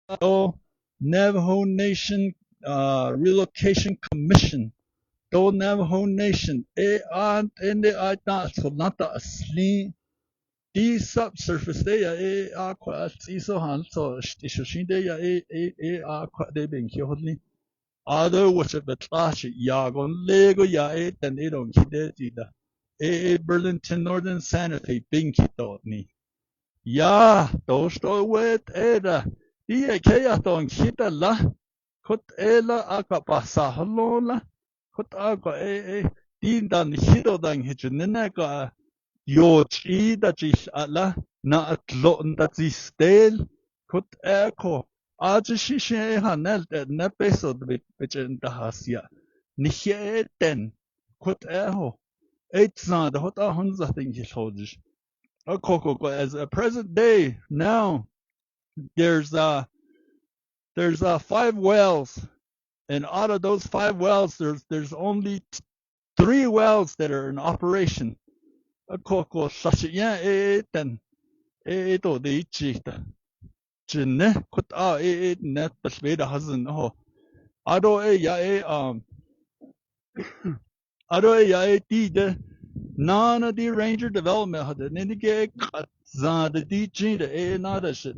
Navajo Nation Relocation Commission. Do Navajo Nation. And I thought so not the asleep. The subsurface there, aqua, so han so station there, aqua, they been killed. Other was a betash, yagon, lego, then they don't get it. Burlington Northern Sanitary, binky thought me. Ja, då står wet era. Die kaya ton kita la. Kut ela aka pasa halola. Kut aka din dan hito dan hitchinena ka yo chi da chis ala na atlo da stel. Kut eko. Aja shishe hanel na peso bitchen da hasia. Nicht ten. Kut eho. It's not the hot hunza thing his hodges. As a present day now, there's 5 wells, and out of those 5 wells, there's only 3 wells that are in operation. Coco sashiya then to the chita. Jinne kut net besveda hazen ho. Ado ado de none of the ranger development had an indicate the DG the nada shit.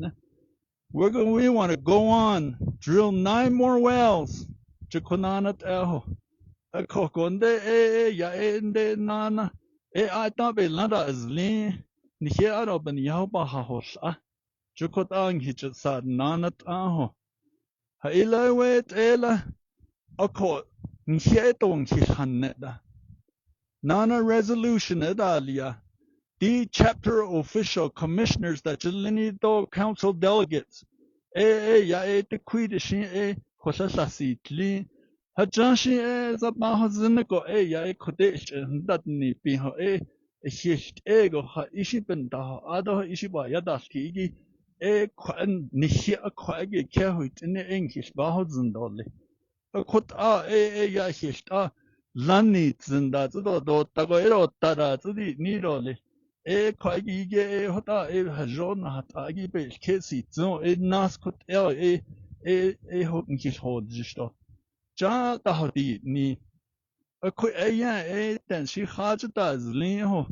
We want to go on, drill 9 more wells. Chikonanat eho. A kokonde ende nana. I thought be landa is lean. Nihiaro ben yauba hahos. Chukotang hitchat nanat aho. Haila wet ela. Ako nhieton hihaneta. Nana resolution edalia. The chapter official commissioners that Chilinido council delegates. The Quidishin Hosasitli. Hajashi Zabahazinico, Kodesh, and that need be her a hished ego, ha ishibenda, Ado Ishiba Yadaski, Nihia Quaggy Kahut in the English Bahazendoli. A kut hished Lanits and that, Tagoero Tada, the Nidoli. Quaggy Hota Joan hat Agi Casey, so Naskut Hoten his hold just. Ja tahdi ni aku then she hajata is liho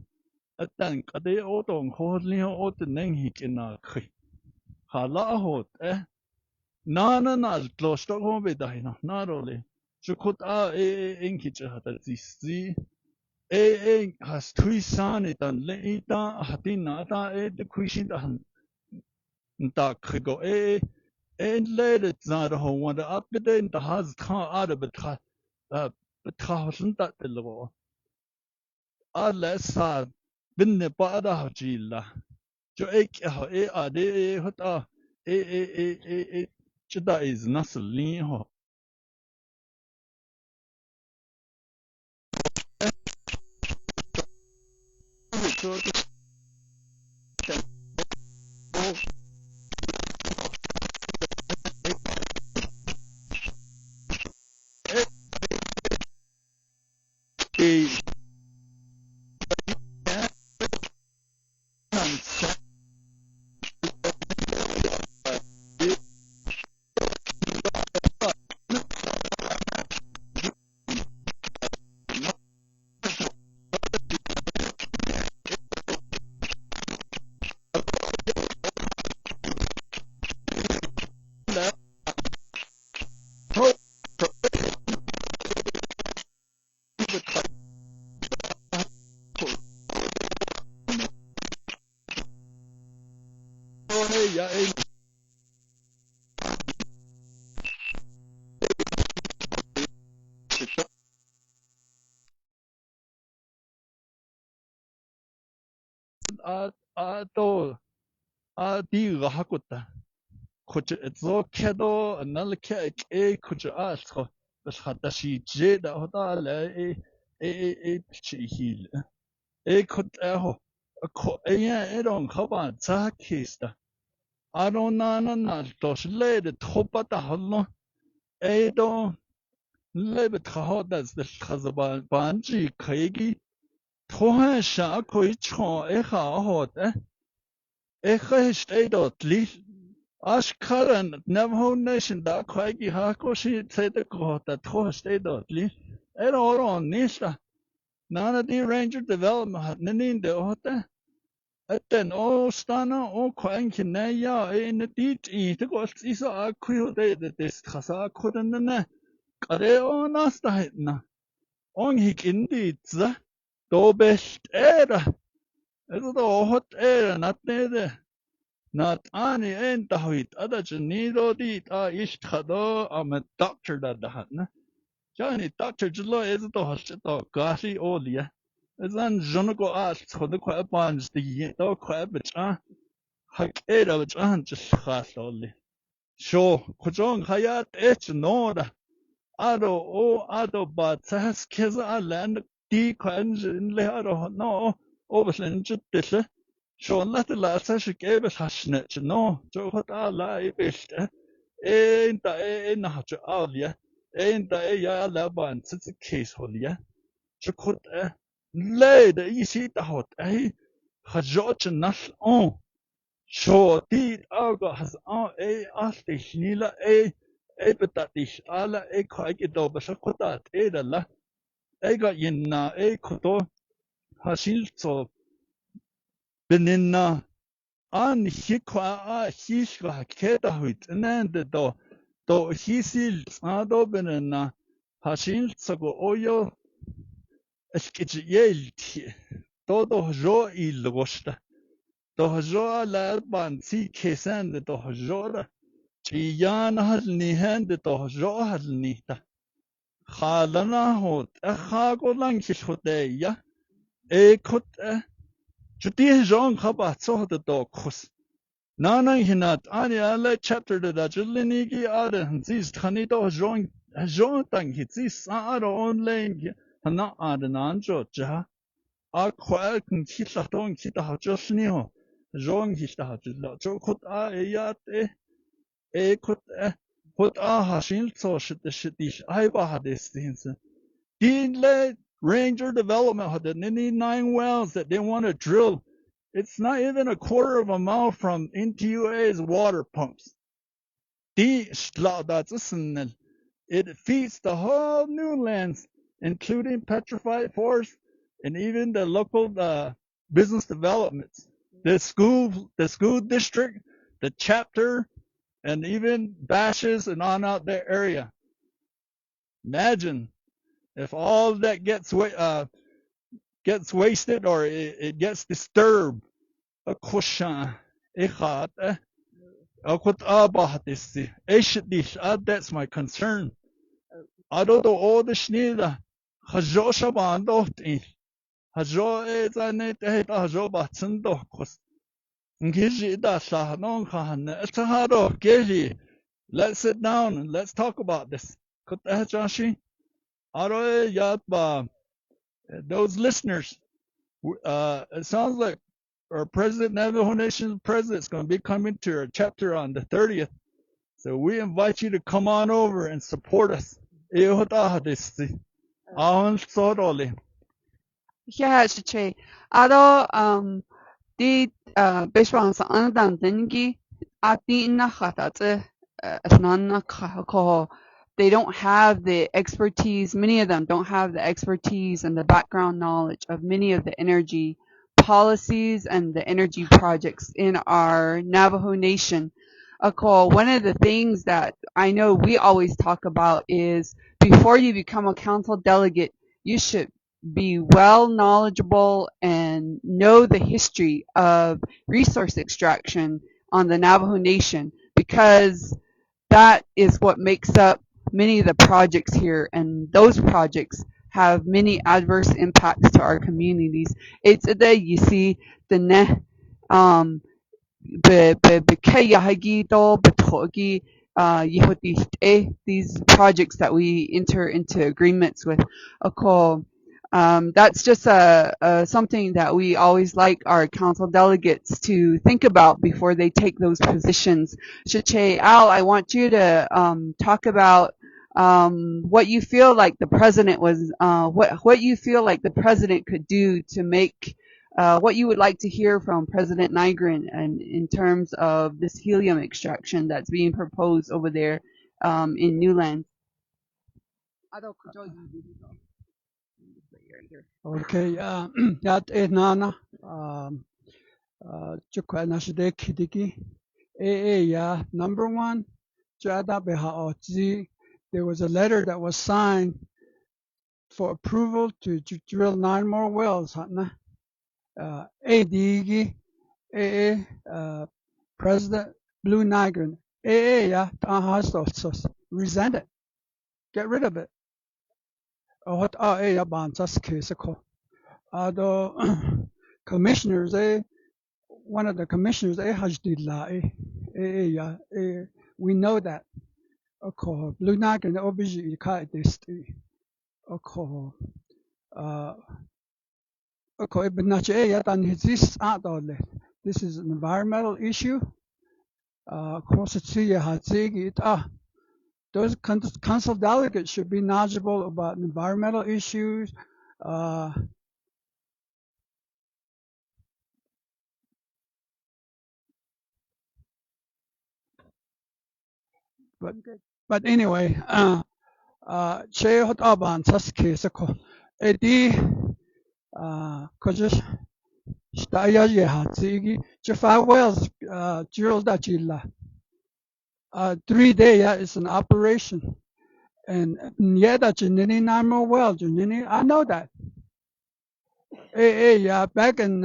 atan kade odong ho liho ot neng hikina khi hala hot na tlosto ho bedahina na role chukut enkiche hata zisi has tui sani tan leita hatina ta de kuishin dan da krigo and later not a whole one up the day the has come out of it بتخافن تقتلوا على صار بن بعدها جيلا جو ادي هتا جدا از نسلين هو دي غحكوتا كوش اتزو كدو نالك كوش اسخو بس حتى شي جيدا هدا لا بشي هيل كنت كو ايرون خبان تاكيستا نانا توش ليد تخبتا هلو دو ليبت خهودز الخزبان بانجي كيجي توها شاكو يچخو خهود خهشت دو تليل Ashkaran Navajo Nation da Kwagi Hakoshi said the Kohota Toste Dotli. Eron Nista. Nana the Ranger Development had Nanin de Ota. Aten O Stana O Quankinaya in the deed eat the ghost is a quill day that this Kasa couldn't ne. Kareo Nasta Hitna. On hik indeed, do best era. It's the hot air, not neither. Not any end the height. Other Janito did ish hado. I'm a doctor that the hatna. Johnny doctor Jalo is the hospital. Gassy olia. As an Jonago asked for the quiet bonds the dog quiet which hak era which just has only. Sure, Kojong Hayat etch nora. Ado but has keza land di quans in leado no overland this. Sure, let the last she gave us hasnet no, so what I lie best. Ain't the in hatch alia, ain't the ya laban, it's a case holia. So could lay the easy the hot, Hajot nash on. Sure, did Alga has on after Nila Ebetatish ala quagido, but Shakotat edala, ega yinna koto, Hashilso, Benina, an hikwa hishka ketahuit, and then the do hisil, ado benina, Hashilso go oyo, eskich todo jo ilgosta, do jo la ban si kesan the do jora. Chiyan halni hand to jo halnita. Khalana hot a khago lankish hoteya. E kut Juti Jean Kabat so the dog kus. Nana hinat ani ala chapter the Julinigi ada and these Tanito Jean tang hit this are on lane Hana ada nanjo ja. A quack and kitlaton kita just near. Jean hista jo kut a yate. Kut hashil so shit the shitish Iba had this things. Dean Ranger Development had the 99 wells that they want to drill. It's not even a quarter of a mile from NTUA's water pumps. It feeds the whole Newlands, including petrified forest and even the local business developments. The school district, the chapter, and even bashes and on out their area. Imagine if all of that gets wasted or it gets disturbed. That's my concern. I don't know all the schneider. Hajo Shabando. Hajo is a net Hajo Batsendo. Let's sit down and let's talk about this. Those listeners, it sounds like our president, Navajo Nation president, is going to be coming to our chapter on the 30th. So we invite you to come on over and support us. Yeah, Chiche. Ado di beshwan sa andan dengi ati na khata asnan ko they don't have the expertise, many of them don't have the expertise and the background knowledge of many of the energy policies and the energy projects in our Navajo Nation. One of the things that I know we always talk about is before you become a council delegate, you should be well knowledgeable and know the history of resource extraction on the Navajo Nation, because that is what makes up many of the projects here, and those projects have many adverse impacts to our communities. It's the you see the ne these projects that we enter into agreements with. That's just something that we always like our council delegates to think about before they take those positions. Chiche, Al, I want you to talk about what you feel like the president was, what you feel like the president could do to make what you would like to hear from President Nygren and in terms of this helium extraction that's being proposed over there in Newlands. Okay, that nana chukwana shide kidiki ya number one jada beha ozi. There was a letter that was signed for approval to drill 9 more wells. ADG President Blue Nygren ya resent it. Get rid of it. What ya bansas case commissioners one of the commissioners we know that Blue Nygren obviously this this is an environmental issue. Those council delegates should be knowledgeable about environmental issues. But anyway, che hot aban sas case edi cause staya ye hatsigi je 5 wells drilled that jilla 3 days is an operation and yeah that nini normal well nini I know that yeah back in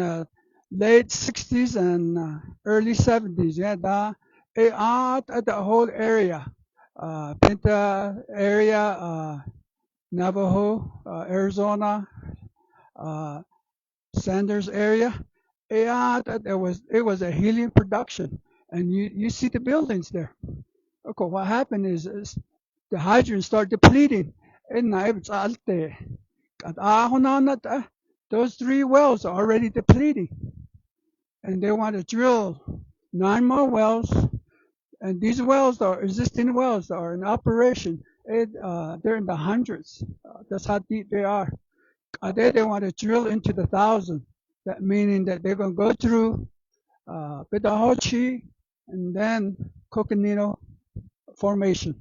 late 60s and early 70s yeah at the whole area Pinta area Navajo Arizona Sanders area it was a helium production and you see the buildings there. Okay, what happened is the hydrants start depleting and those 3 wells are already depleting and they want to drill 9 more wells and these wells are existing wells are in operation. They're in the hundreds. That's how deep they are. They want to drill into the thousand. That meaning that they're going to go through Pedahochi and then Coconino Formation.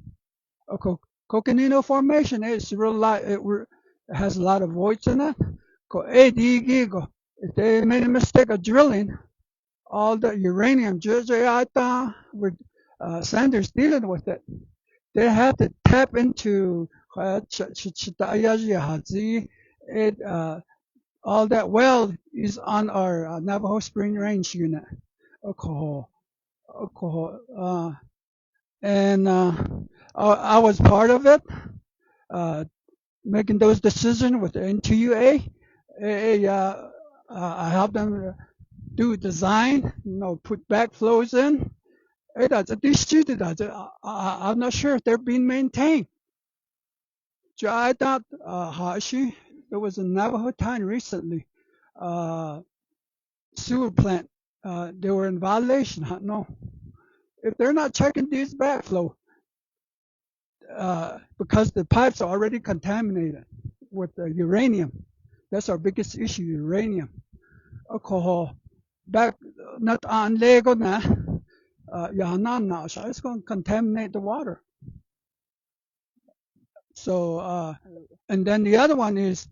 Okay, Coconino Formation is real light. It has a lot of voids in it. If they made a mistake of drilling, all the uranium, with Sanders dealing with it, they have to tap into all that well is on our Navajo Spring Range unit. And I was part of it, making those decisions with the NTUA. I helped them do design, put backflows in. I'm not sure if they're being maintained. I thought there was a Navajo town recently, sewer plant. They were in violation. No, if they're not checking these backflow, because the pipes are already contaminated with uranium. That's our biggest issue, uranium. Alcohol. Back not on Lego na. So it's going to contaminate the water. So, and then the other one is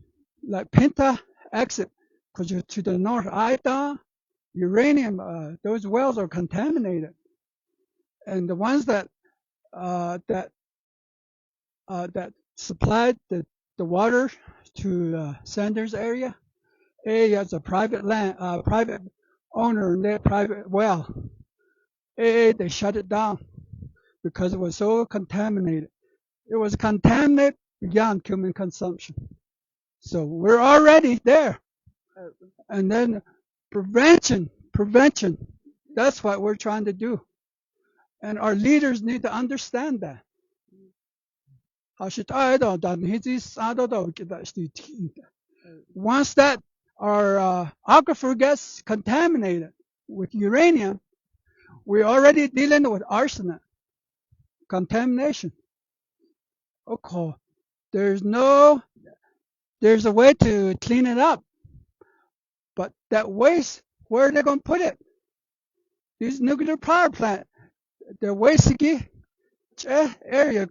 like Pinta exit, because you're to the north, uranium, those wells are contaminated. And the ones that supplied the water to Sanders area, it's a private owner and their private well. They shut it down because it was so contaminated. It was contaminated beyond human consumption. So we're already there. And then prevention, that's what we're trying to do. And our leaders need to understand that. Once that our aquifer gets contaminated with uranium, we're already dealing with arsenic contamination. Okay, there's a way to clean it up, But that waste, where are they going to put it? These nuclear power plant, the waste area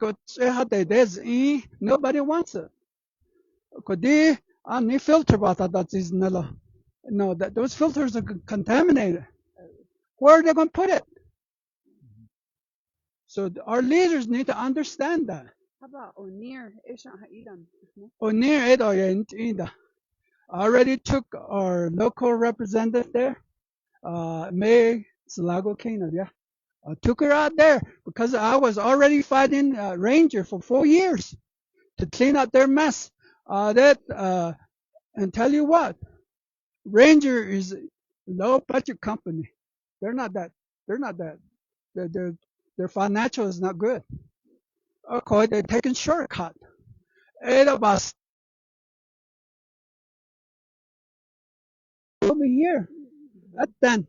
nobody wants it. Filter no, that those filters are contaminated. Where are they going to put it? So our leaders need to understand that. How about O'Neill? I already took our local representative there, May Salago Kena, yeah. I took her out there because I was already fighting Ranger for 4 years to clean up their mess. And tell you what, Ranger is a low budget company. They're not that. Their financial is not good. Okay, they're taking shortcut. Eight of us over here. At then,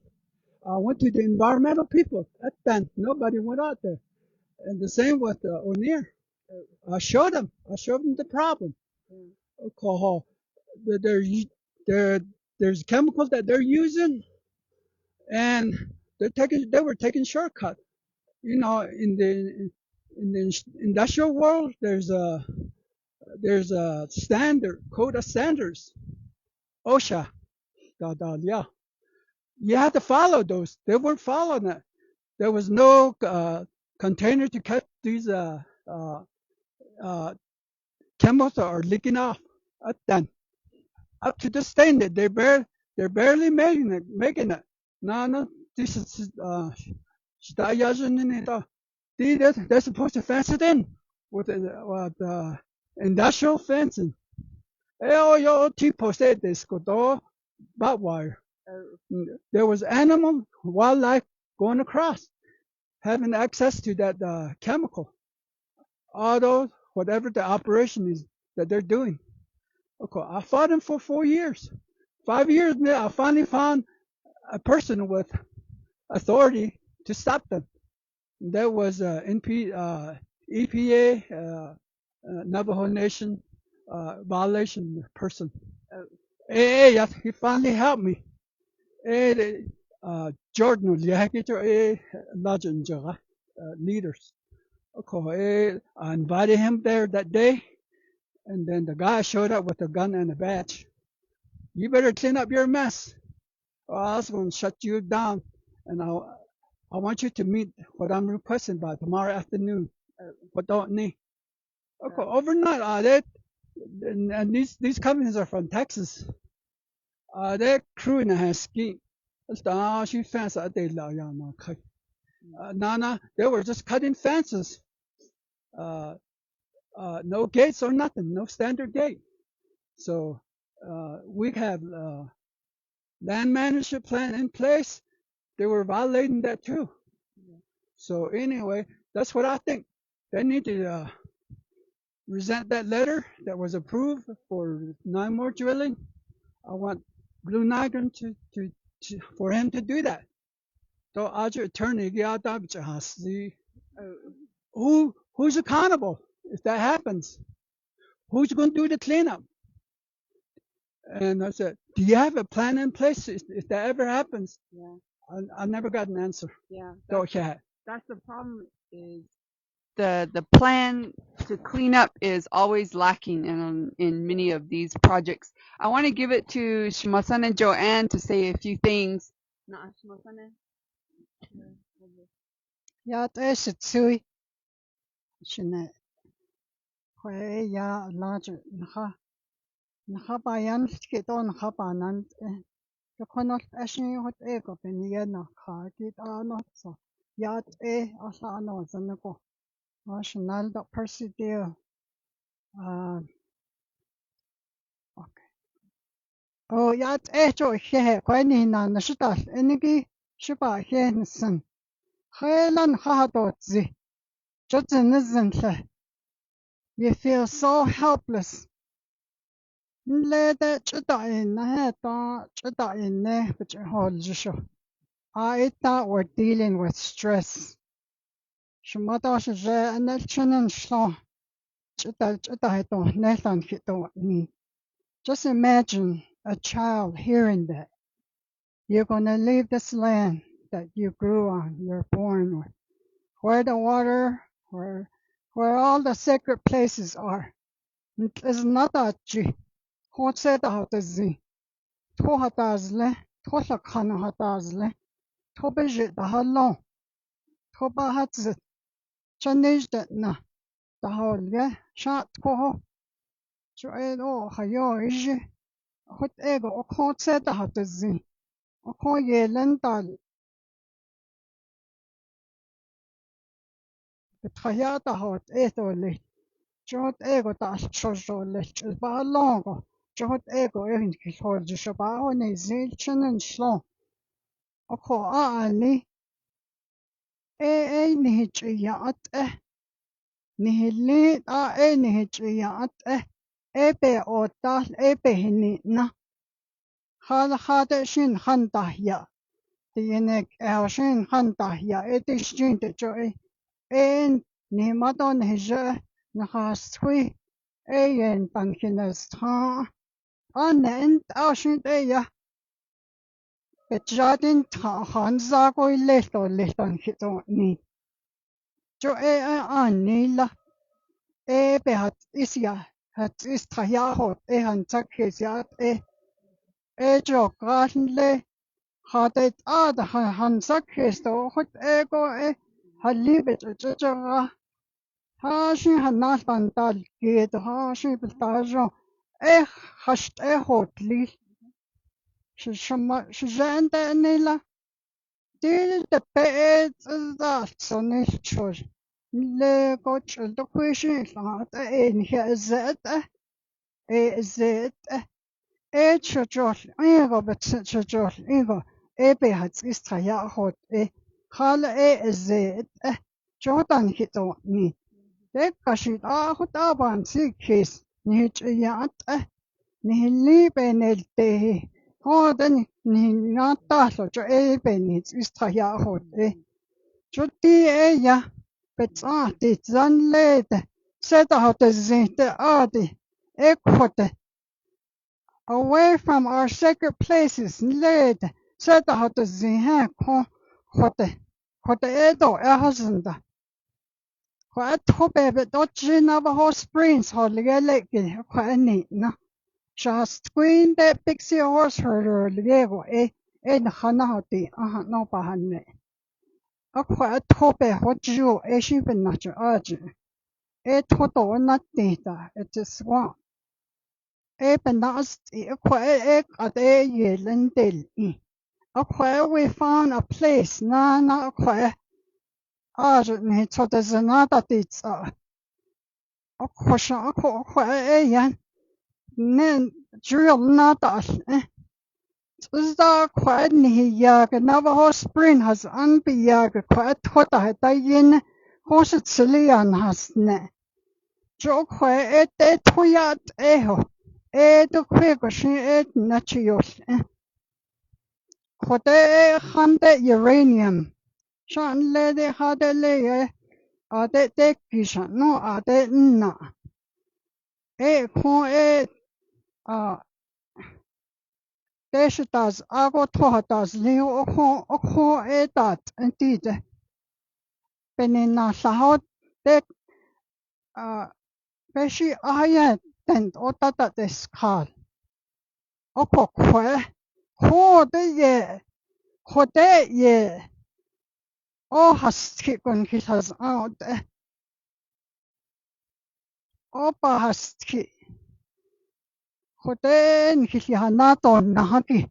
I went to the environmental people. At then, nobody went out there. And the same with O'Neill. I showed them the problem. Okay, there's chemicals that they're using, and they were taking shortcut. You know, in the industrial world, there's a standard code of standards, OSHA. Yeah, you have to follow those. They weren't following it. There was no container to catch these chemicals that are leaking off. Then up to the standard, they're barely making it. No, this is they're supposed to fence it in with industrial fencing. Posted this barbed wire. There was animal, wildlife going across, having access to that chemical. Although whatever the operation is that they're doing. Okay, I fought him for 4 years. 5 years now, I finally found a person with authority to stop them. That was EPA, Navajo Nation violation person. Yes, he finally helped me. Jordan, leaders. Okay, I invited him there that day, and then the guy showed up with a gun and a badge. You better clean up your mess, or I was going to shut you down. And I want you to meet what I'm requesting by tomorrow afternoon. What don't need? Okay, overnight, and these companies are from Texas. They're crewing a ski. She fence they they were just cutting fences. No gates or nothing, no standard gate. So we have land management plan in place. They were violating that too. So anyway, that's what I think. They need to resent that letter that was approved for 9 more drilling. I want Blue Niagara for him to do that. So our attorney, who's accountable if that happens? Who's going to do the cleanup? And I said, do you have a plan in place if that ever happens? Yeah. I never got an answer. Yeah. That's the problem is the plan to clean up is always lacking in many of these projects. I want to give it to Shimasan and Joanne to say a few things. Ya es tsui shine kwe ya large nha bayan ke don ha banan ke konol ashin hot e ko peniya na kha ki no so ya e asa no zanako national the persevere okay oh ya e jo he kwe ni na na shita enigi shiba he nsen Helan Hadozi, Jotinizantle. You feel so helpless. Let that in the head, in there, but you hold you. I thought we're dealing with stress. Shimata is an election and slaw. Chita, Nathan hit me. Just imagine a child hearing that. You're going to leave this land that you grew on, you're born with, where the water, where all the sacred places are. It's not that you. Who said that is the Tohatazle, Tosakanatazle, Tobejit the Halon, Tobahatz, Chanage that na, the whole, shot coho, Joedo, Hayo, Iji, what ego, or court said that is the. O ko ye lental betayata hot etole jot ego ta shojole ba longo jot ego erin ki hoj shaba o ne zilchen shlon o ko ani ni hijiyat ni li ni hijiyat be o ta be hini na hada shin hanta ya tiene shin hanta ya etishin te joy en ni madon hije na hasui en pankinas ha anen aushin ya betjadin ta hanza go leton hito ni jo anila behat isya hat istaya hot han takhesiat jo kanle hadet han sakhesto hot ego halibet jaga هاشي هالناس كيد هاشي بالتاجو خشت هوتلي شجعت نيلا ديل تبعت الزات صنيش شوش اللي قوش الدكوشي لغات هي الزات الزات شجول إيغو شجول إيغو بيهات إستريا هوت خال الزات جودان هيتوني Dekashit ahutaban sikis nihiyat nihili benelte hoden nihnataso jo benit istayahot juti ya betsati zanlete setahot zinte adi ekhote away from our sacred places led setahot ziha khote edo ehazanda quite hope dodgy Navajo Springs Holly quite neat na. Just queen that pixie horse herder Lego Hanahoti no bahane. A quite hope what you she been not your urgent. Toto not data, it is swamp. Benast quite at a yelling daily. A quite we found a place not quite urgent, so there's another it's Okoshon yan nen drill natas Zda quite yag Navajo Spring has unbeyag quite hota yin horse Silian has ne. Jo quite toyat eho to quick she natchios Quote hande uranium. Shan lady had a layer de dekishan no de na. Con Deshitas ago tohatas leo oko edat indeed benina sahot de beshi aya tent otata deskal oko kwe hode ye o hastkikon kisas out opa hastki hode nkihanato nahaki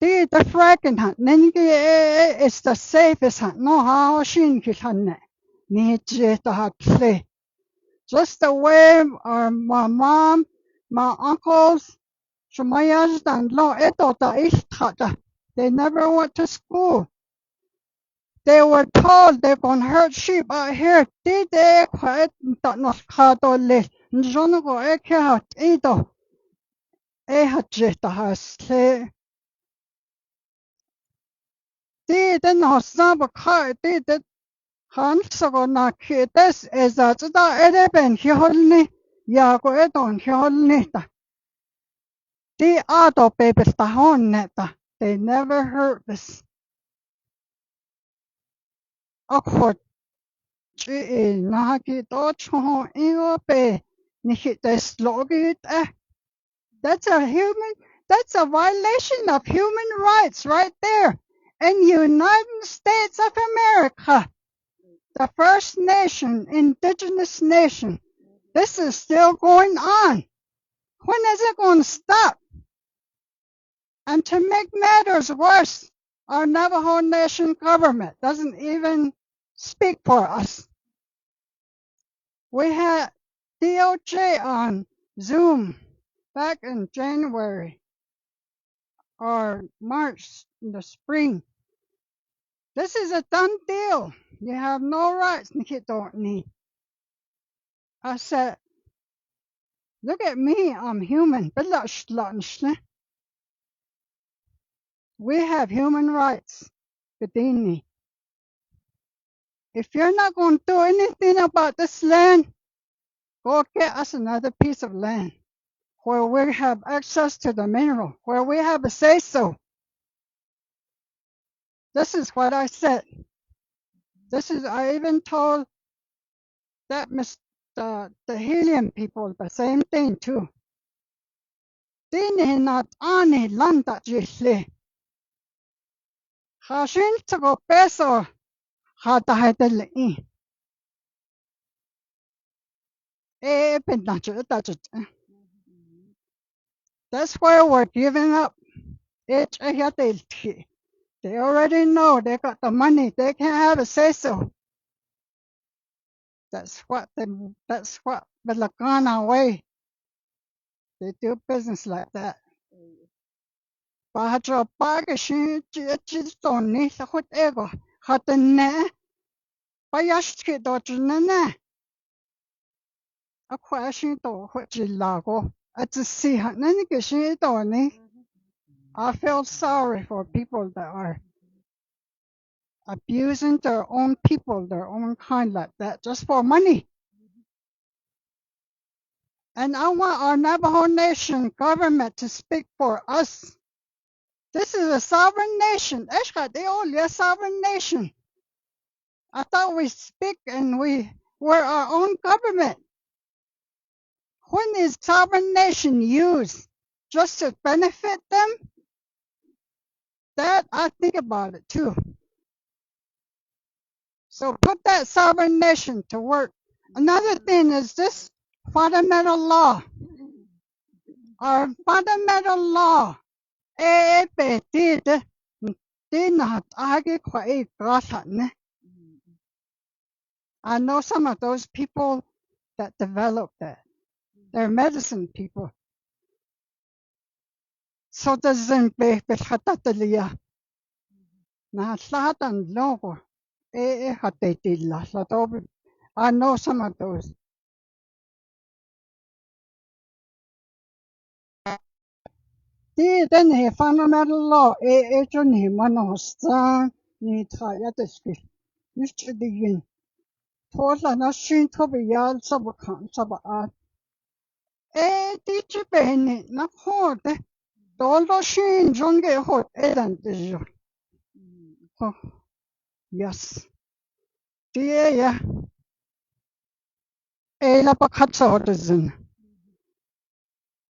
the fracking hunt, it's the safest hunt. No how shin hunt. Need to have play. Just the way my mom, my uncles, Shumayas and Law Etota Ishtata. They never went to school. They were told they're gonna hurt sheep out here. Did they quite not kato le? Njonogo ekehat edo. Ehajeta has play. Did not some car did Hansago na kites is that the Edeben Hiolni Yago Edon Hiolnita. the auto baby tahon neta. They never hurt us. Akot chi naki to chon ingo pe nihit slogit. That's a violation of human rights right there. In United States of America, the first nation, indigenous nation, this is still going on. When is it going to stop? And to make matters worse, our Navajo Nation government doesn't even speak for us. We had DOJ on Zoom back in January or March in the spring. This is a done deal. You have no rights, Nikitoni. I said, look at me, I'm human. We have human rights. If you're not going to do anything about this land, go get us another piece of land where we have access to the mineral, where we have a say-so. This is what I said. I even told that the Helium people the same thing too. Diné not ani landa jisle. Hashin to go peso hata that's why we're giving up. They already know they got the money. They can have a say-so. That's what the Lagana way. They do business like that. Bahajo Bagashin Chistoni, whatever. Hatane Bayashki Dodgena. A question to which lago. At the sea, I feel sorry for people that are abusing their own people, their own kind like that, just for money. And I want our Navajo Nation government to speak for us. This is a sovereign nation. They only a sovereign nation. I thought we speak and we're our own government. When is sovereign nation used just to benefit them? That I think about it too. So put that sovereign nation to work. Another thing is this fundamental law. Our fundamental law. I know some of those people that developed that. They're medicine people. So doesn't be Hatatalia. Now Satan logo. I know some of those. Then he fundamental law. Johnny Manostan need Hayataski. Used to begin. Tola Nashin Tobial Sabakan Sabaat. Teacher Benny, not hot. Doldo Shin Jonge hot, Edan. Yes. Dear, Elapakatsotizen.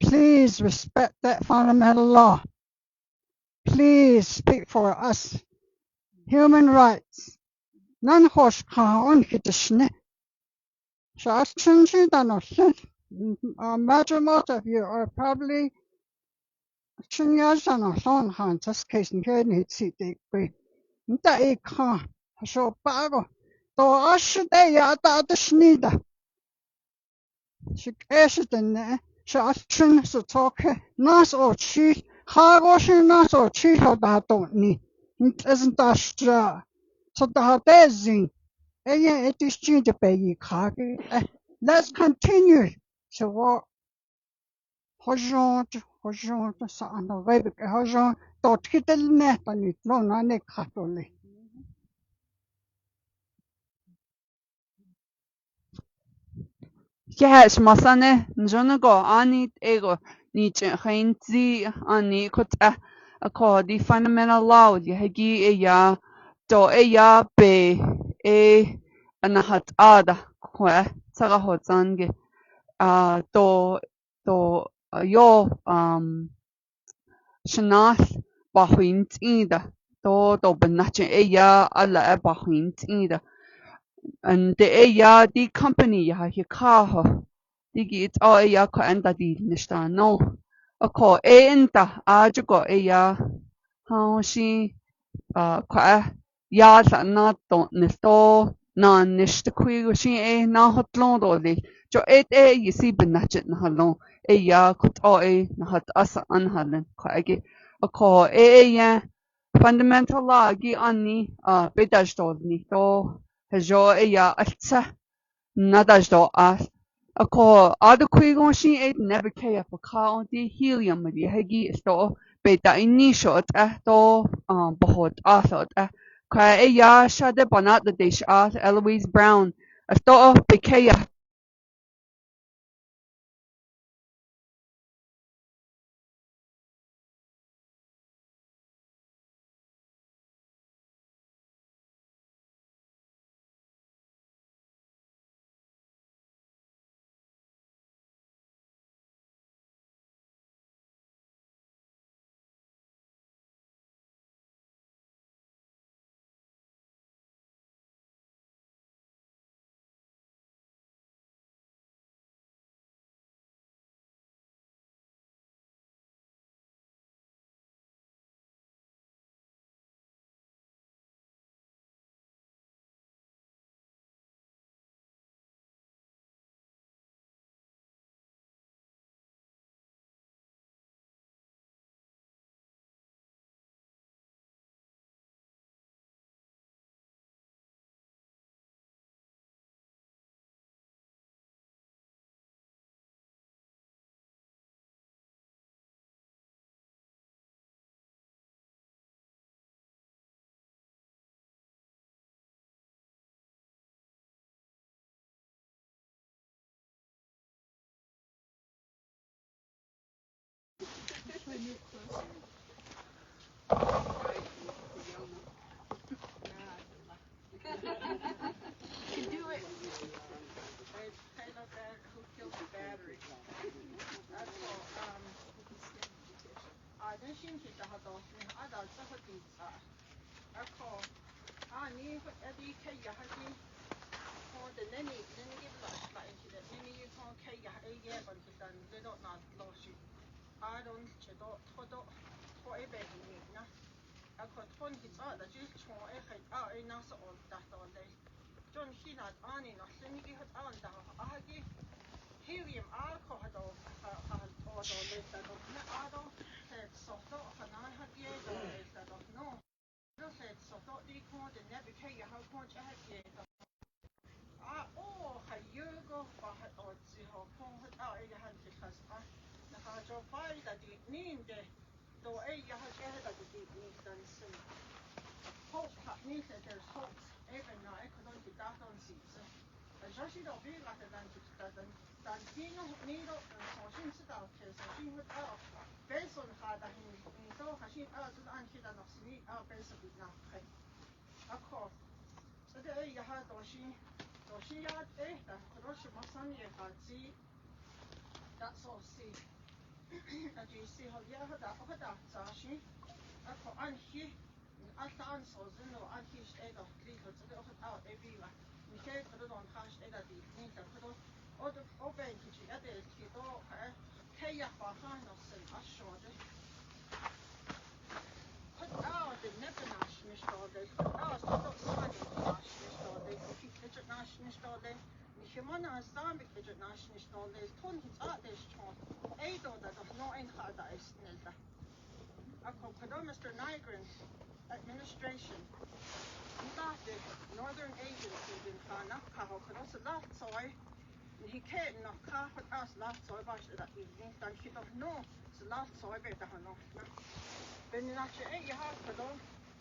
Please respect that fundamental law. Please speak for us. Human rights. None horse on hitishne. Imagine most of you are probably Chinyas on a song hunt, just case in here need see the way. Nta eka, so pago. To us they are the schneider. She cashed in there. Shashin so talk nas or cheat, hagoshin nas or cheat of that don't need. It isn't that straw. So the dazing. It is change the pay kagi. Let's continue. So what Hojon on the way because Hojon thought hit the net and it long on the catoli. Yes, masane njono go ani ego Niet geen zi aan niet goed ako die fundamental law die hegi ja do ja be en hat ada kwa saga hotange do yo shanal bahwint ida do benache ja alla bahwint ida and de ja die company ja hier kaho die geht ja ko enda die nicht da no ako enda ajugo ja how she kwa ya sa na to nesto na nishta kwi shi na hotlon do le jo yisi benachet na halon ya kut na hat asa an halen kwa ge ko ya fundamental law gi anni bedaj do ni to jo ya altsa nadaj do as ako ada kwi gon shi never ke up ka di helium di hegi sto beta initial to bahot asot kwa ya shade banat the dish as Elouise Brown sto bekeya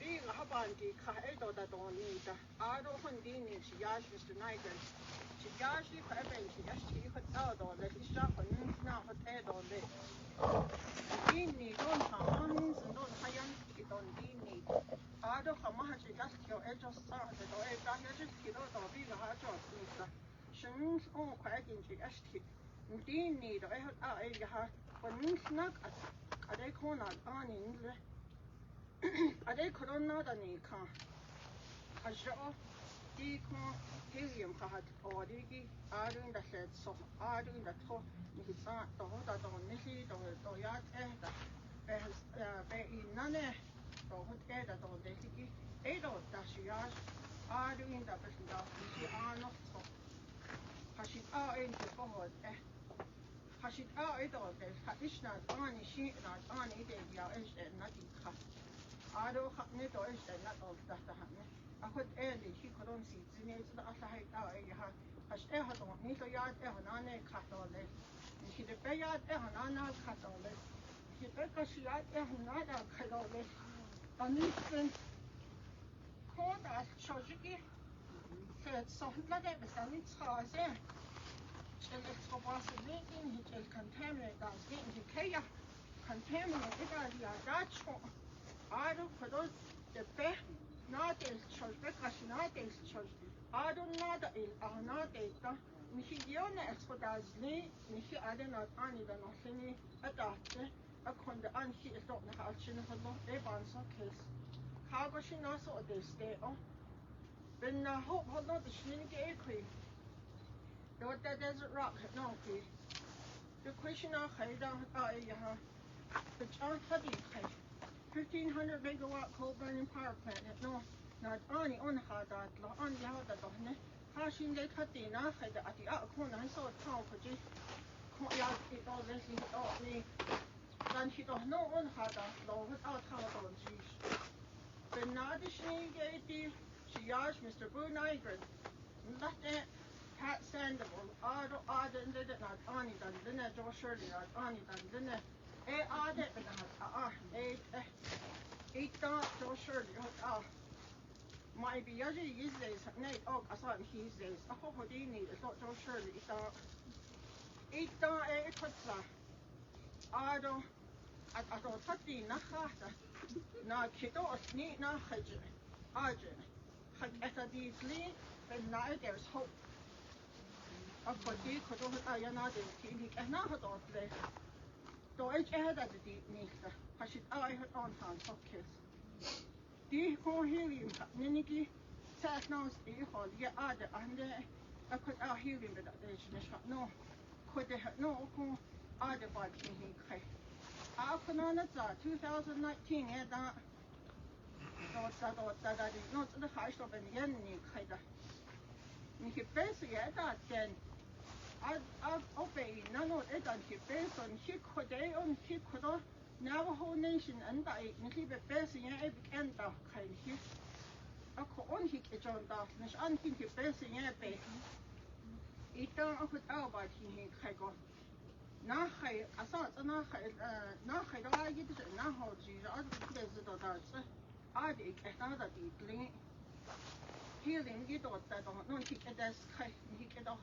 being a habandi, Kaedo da Donita, Ado Hundini, Yash, Mr. Niger, Yashi, Ebenchi, Yashi, Hoteldo, let his shop and now Hoteldo, Dini, don't Hamans and don't Hayan, don't Dini. Ado Hamachi, Gaskio, Edge started, or a Dahyaji, or Villa Hajo, Shins, oh, quagging, Eshti. Dini, the Eha, when we snuck at a corner on in a day could not a nika. A show, Deacon, Helium had or Digi, Adin that said so, Adin that told his son, the Hoda don't Nissi, the Yat Eda, None, the Hot Eda, the Digi, Edo, Dashiash, Adin that she are not so. Hashit are in the forward, Hashit are it all, there's not on she not on it, ya is nothing. I don't have no is not all that. I could early, he couldn't see the outside out. Has ever don't need a yard ever on a catole. He the bay yard ever on a catole. He because she had ever not a catole. And this called us Shoshiki said something like that, but I need to it's for possibility he can contaminate that getting to care. Contaminate it as that's what I don't for those the best not is church because not is church. I don't know that it are not data. Michiana is for that me, Michi I don't know any than nothing adopted. A con the unhi is not the house in the Evanson case. How was she not so they stay on? But I hope hold not the shinny queen. What that desert rock had no key. The question of Haydown, the John Huddy 1,500 megawatt coal burning power plant at North, not only on Hadat, on the other Donne, Hashing they cut the enough at the out corner and saw a town for G. Yard it all this in all me. Then he don't know on Hadat, low without how on G. The Nadish gave she asked Mr. Boo Nigel, not that. Pat Sandoval, Ardo and did it not Annie done dinner, Joe Shirley, not Annie done dinner. Ardo, eight Joe Shirley, might be Yazzie these days, Nate, I saw his days. I hope he need it's not Joe Shirley, eight Putza, Ardo, I thought Tati, Nahata, Na Kiddo, Sneak, Nahaja, Arjun, Hageta these lead, and now there's hope. Of course, he could have another thing, and not at all today. Though I had at the deep nista, I should I had on hand of kiss. The whole helium, Niniki, sat now, the hall, yet other, and I could out helium with that no, could they have no other body he came. I could not 2019, and that not the high of an enemy, Kaida. He basically at that then. I've obeyed none of it and he based on he could on he could Navajo nation and I he be based in a end of kind he a co on he John Darkness and he based in a bay. It don't put out by he go. Now I thought now I get it now how Jesus I visit that I did another deeply. Healing you thought that on no he get that he get off.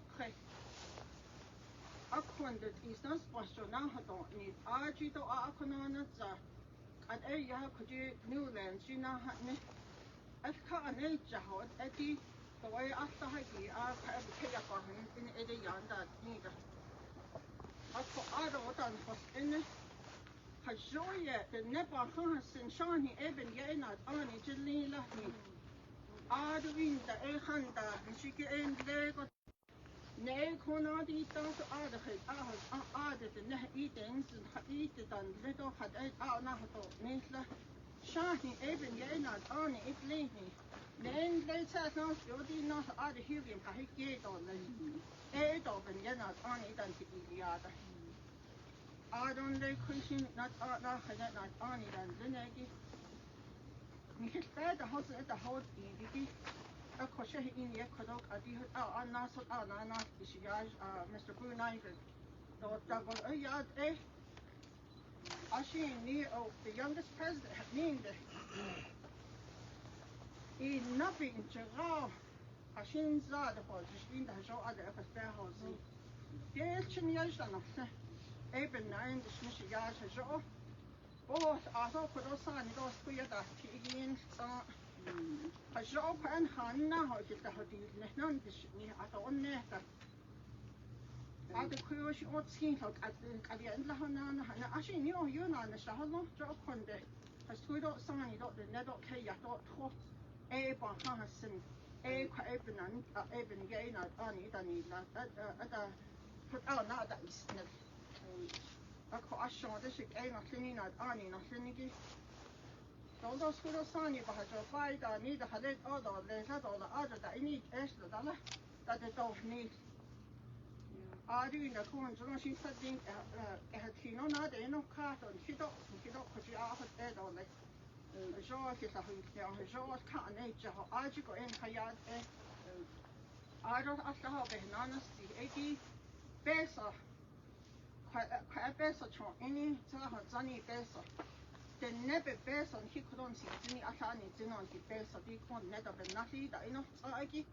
I wondered, is not supposed to now don't need RG to Arconana at a Helium-Newlands, you know, at Car nature, how at the way after Hagi, I have to pay up on him in a young that neither. As for other than was in it, has Joya the never has and Shawnee even yet not only Jelly Latin. I do in the 800 and she get in Lego. Nee, kon not eat down to aardigheid. Aardig, net eten, eten dan, let op het uit, naar het neersla. Shani, even jij naar aan, ik leef niet. Nee, leed zelfs nog, die nog aardig helium, kan ik je dan lezen. Op en jij naar aan, dan te iliaden. Aardon leek Christian, not naar aan, dan de negi. Niet bij de hout, het de hout, die. A crochet in the Ecuador, a Nassau, Mr. Bruniger. Double a yard, I see near the youngest president named nabi in Chagao, Hashin Zad, or Jishin, the Shaw, other Epistel, the Elchin Yashan, Eben 9, the Smishigas, Shaw. Both are so for those signs, those queer that Tiggin, a Shaw and Hanna, or just the Hodin, none at all netter. At the queer, she ought skin at the end of Hana, actually, you know, the Shahalon, Joe Conde, has two dot sign, dot the Nedot Kaya, dot hot, a Bahasin, a Eben and Eben Gain at Annie, at a put out now that is. I saw this again, nothing at Annie, nothing again. Those who are signing by your fight, I need a hallet other, there's all the other that I need extra dollar that they don't need. I do in the corn, so she's studying a Tino, not a no carton, she don't put you off at bed on it. George is a hoot there, George can't nature, I go in Hayat. I don't ask the hobby, honestly, 80 pesos. Quite better to any Zani better. The never best on he couldn't see any Atani Zinon, he best of the con never been nothing that I know, Sagi,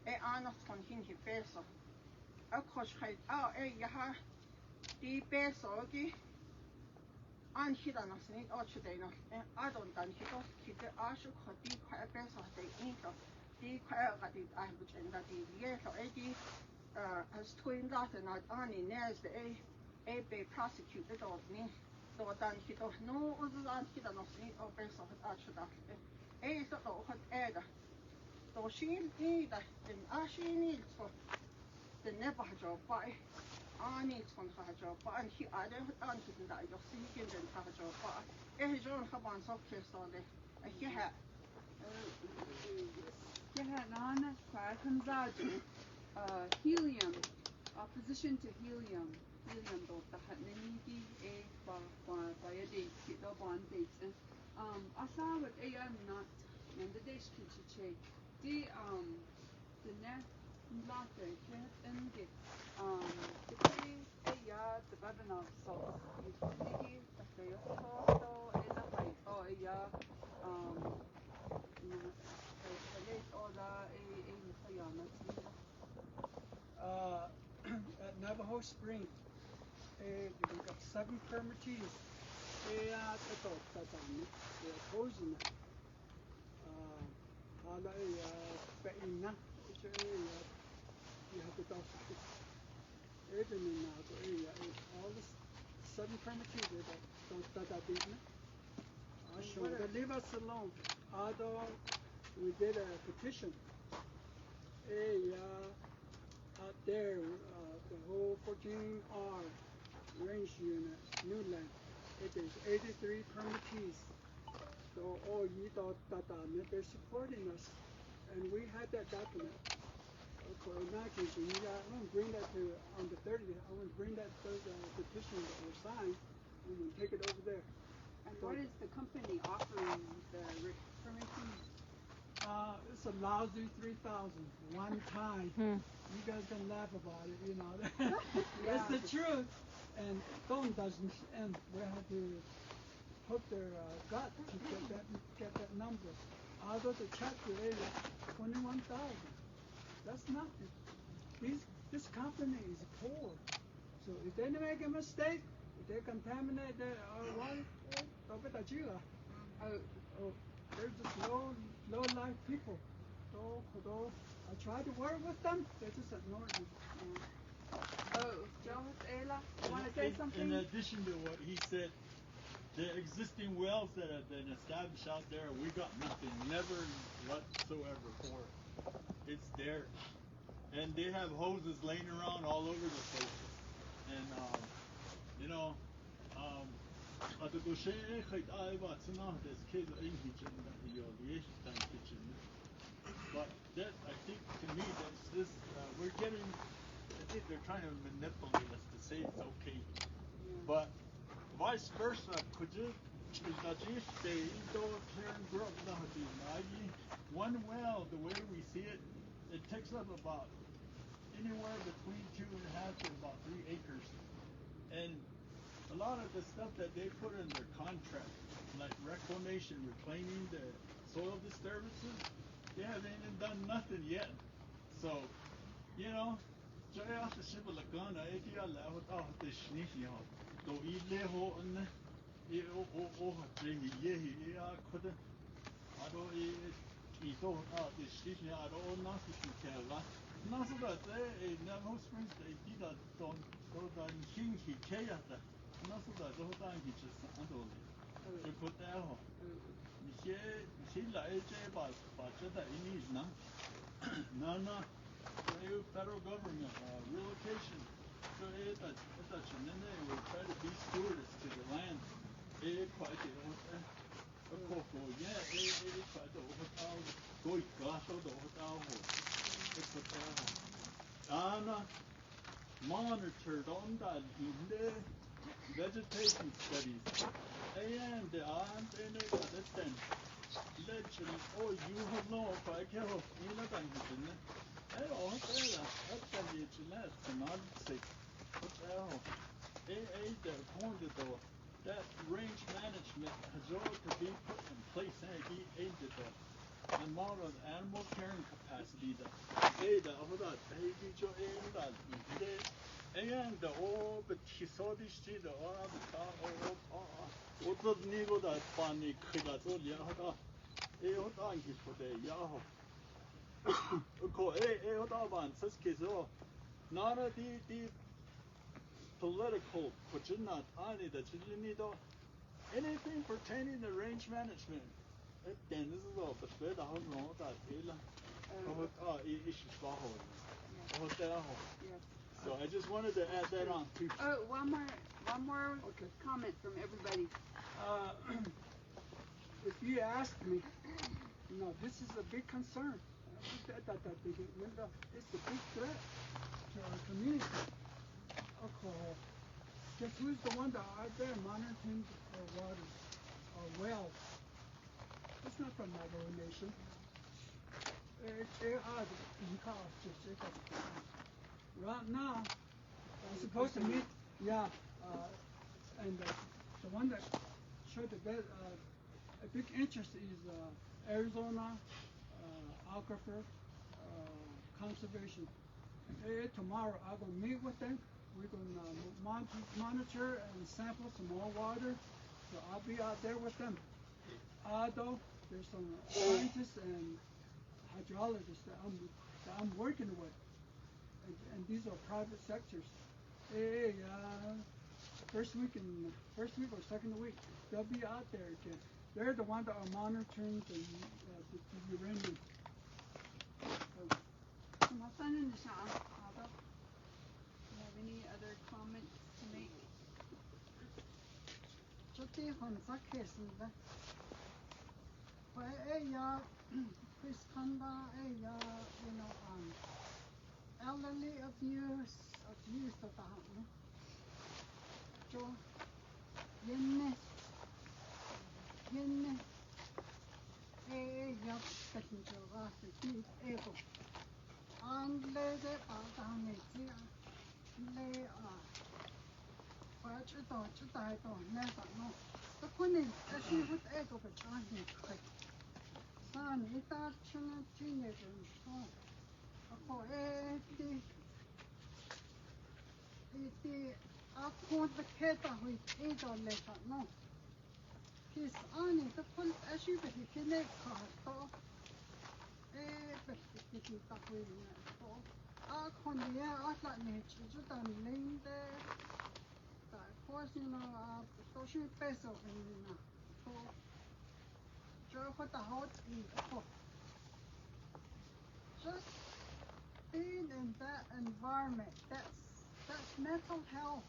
a honest on him, he best of. Of course, out a yaha, the best of the and he done us need all today. And I don't done he does keep the Asher could be quite best of the ink of the quite at the average and that the year for 80 has twin that and not only nears the a be prosecuted of me. So then he does no other than he does not need or best of it actually that. A is the law had either. So she need that and she needs for the never job by I need from her job and he I don't understand that you're seeking in her job but a Joan have on so case on it. He had Nana Kwanzadu, helium, opposition to helium dot the Hatniki a by a date, it up on dates. And I saw what a not and the dish kitchen the net latte and the the Babinov so you the photo in the height oh yeah at Navajo Spring, we got 7 permittees. Opposing it. You have to talk all the 7 permittees. They leave us alone. Although we did a petition. Out there, the whole 14R range unit, Newland, it is 83 permittees. So all they're supporting us, and we had that document. For inauguration, I want to bring that to on the 30th. I want to bring that petition that was signed, and we'll take it over there. And what is the company offering the permission? It's a lousy 3,000 one time. You guys can laugh about it, you know. It's the truth. And Joan doesn't, and we have to put their gut to get that number. Although the chapter is 21,000. That's nothing. This company is poor. So if they make a mistake, if they contaminate their water, they're just low life people. So I try to work with them, they just ignore me. Joan, Ayla, you want to say something? In addition to what he said, the existing wells that have been established out there, we got nothing, never whatsoever for it. It's there. And they have hoses laying around all over the place. And, but that, I think, to me, that's this, we're getting, I think they're trying to manipulate us to say it's okay. But vice versa, one well, the way we see it, it takes up about anywhere between 2.5 to about 3 acres. And a lot of the stuff that they put in their contract, like reclamation, reclaiming the soil disturbances, they haven't done nothing yet. So, you know, just after civil gun, I feel like the sneak, you know, do eat level and couldn't. I don't eat the sneak, I don't know if you can. Not so that they Navajo Springs, they did that, don't think he cared. Not so that the whole time he just handled it. To put that home. She like about that he needs now. No, federal government relocation. So that and then they will try to be stewards to the land. Quite yeah, quite the hotel. Go gosh, the hotel. Anna monitored on that in the vegetation studies. And the aunt and the legend, oh, you have no quite careful. You know, I'm saying, oh, that's the genetic cannot say. The point though, that range management has all to be put in place and be aided the amount of animal carrying capacity that hold on, and the all but he saw this shit all the car all the nigga that funny could I told you hold on he's for the yahoo. Hold on, such case not a the political which is not only that you need anything pertaining to range management. Then this is all but better how long that issues so I just wanted to add that on. Oh, one more comment from everybody. If you ask me, this is a big concern. It's a big threat to our community. Okay. Guess who's the one that out there monitoring our waters, our wells? It's not from Navajo Nation. Right now, I'm supposed to meet, and the one that showed a big interest is Arizona Aquifer Conservation. Tomorrow I'm going to meet with them. We're going to monitor and sample some more water. So I'll be out there with them. Although there's some scientists and hydrologists that I'm working with. And these are private sectors. First week or second week, they'll be out there again. They're the ones that are monitoring the uranium. My son in the shop. Do you have any other comments to make? Elderly abuse of the home. So, yenne, taking to us to keep able. And lay the down lay watch it on, never know. The queen, she would echo the Chinese quick. Son, it does teenager. I called the cat with 8 or later, no. His aunt, the full issue, but he can make car. But he can talk with me. I can't hear out like nature, just on laying there. Of course, so she pays over me now. So, what the hot is. Just being in that environment, that's mental health,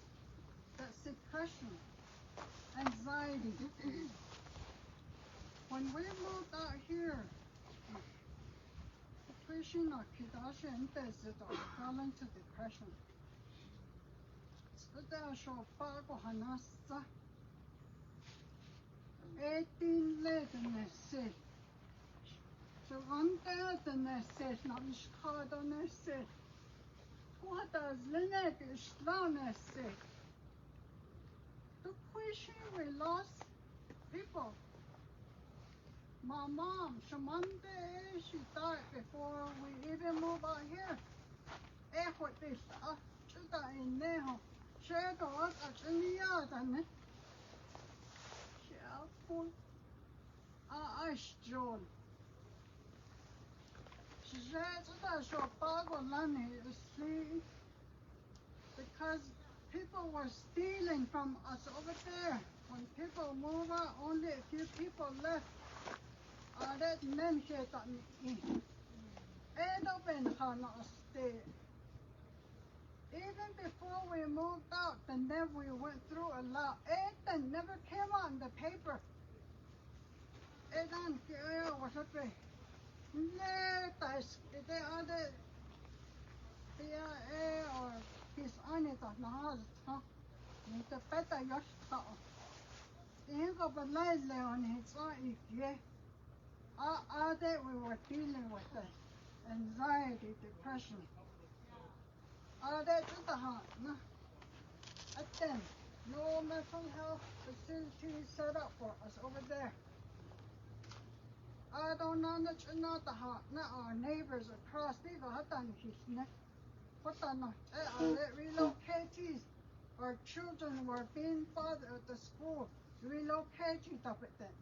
that's depression, anxiety. When we moved out here, depression fell into depression. So that's your Pago Hanasa. 18 later, so one day the nest not Chicago nest. What does Lynette is nest? The question we lost people. My mom, Monday, she died before we even moved out here. What this, just in there, she got a yard and it. She put ice Joan. She said that she was see, because people were stealing from us over there. When people moved out, only a few people left. That men here that me. And open stay. Even before we moved out, and then we went through a lot. It never came on the paper. It was a bit. The other, or his honey that now, the better your stuff. Inga balaile on his eye, yeah. All day we were dealing with the anxiety, depression. All day to the heart, no. And then, no mental health facilities set up for us over there. I don't know not the heart, not our neighbors across the Hatan. What the relocatees, our children were being fathered at the school, relocated up at that.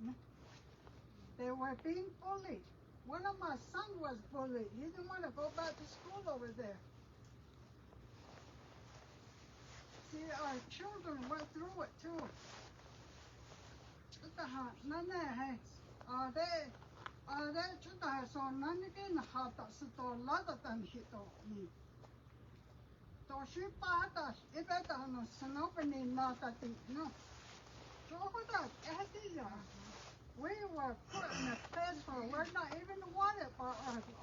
They were being bullied. One of my sons was bullied. He didn't want to go back to school over there. See, our children went through it too. None of they so none again had that's a lot of them hit me. So she bought us, if I don't know, Snopany, not that thing, no. So what that, we were put in a place where we're not even wanted by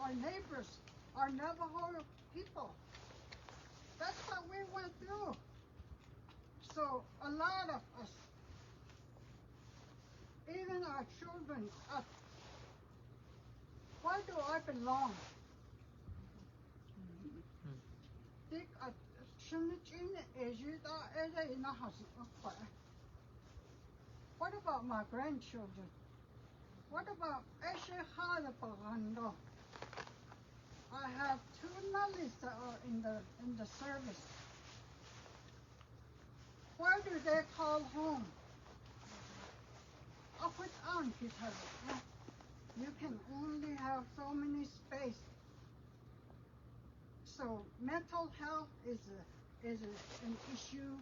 our neighbors, our Navajo people. That's what we went through. So a lot of us, even our children, where do I belong? What about my grandchildren? What about I have 2 nullies that are in the service. Where do they call home? You can only have so many space. So mental health is an issue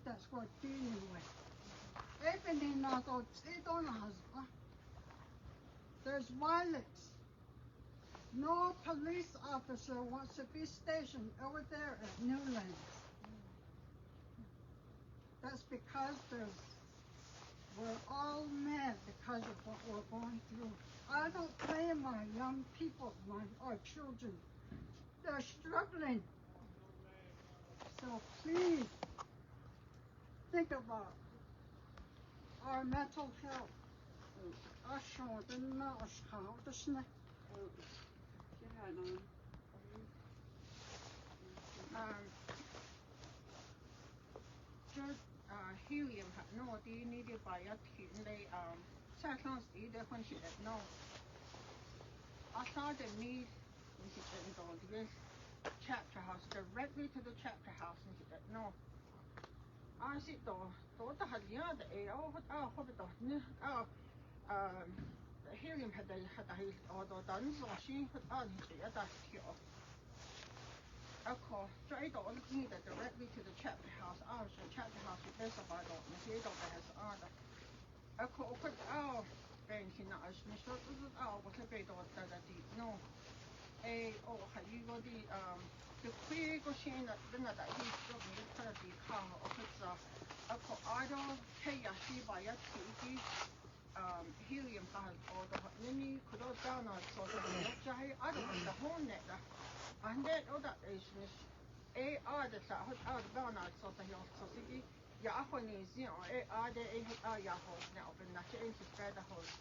that's what dealing with. There's violence. No police officer wants to be stationed over there at Newlands. That's because we're all mad because of what we're going through. I don't blame my young people, our children. They're struggling. So please think about our mental health. Helium no the needed by a they cyclones either when she did no. I saw the meet when she didn't go to this chapter house directly to the chapter house and she did no. I see though the had the other the helium had or the done so she put on the I call straight on either directly to the chapter house. I was the chapter house with this about it. The has other. I call put out banking as Mr. Was a great or that no. Have you got the quick machine that then that he's got me to the car of its I call idle Yazzie by a TV. Helium has all the many could all down on so I don't know the whole net. And then all that is the out down on so the young society. When is the house now, but not into the house.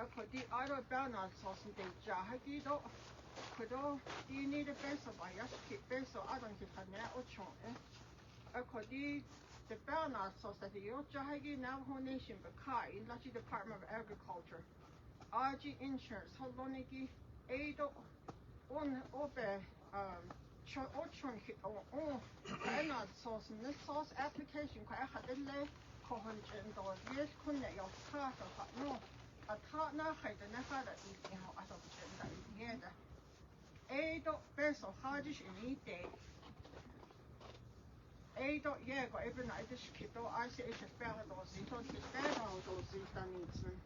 I could the idle down on so they jahagi could all you need a pencil by us keep pencil. I don't get a net or chong. I could the Bernard Society, Jahagi Navajo Nation, Pahi, in the Department of Agriculture. RG insurance, holoniki, Ado, on obe, ochon hit on, and not source, and this source application, quite a had delay, $400, yes, couldn't your car, no, a partner had a never that is in our adoption. Ado, best of hardish in each day. Ado, yeah, got every night this kid, I say it's a fair dose, it was his fair dose, that needs them.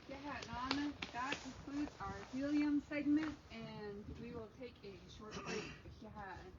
Yeah, Nana, that concludes our helium segment, and we will take a short break. Yeah.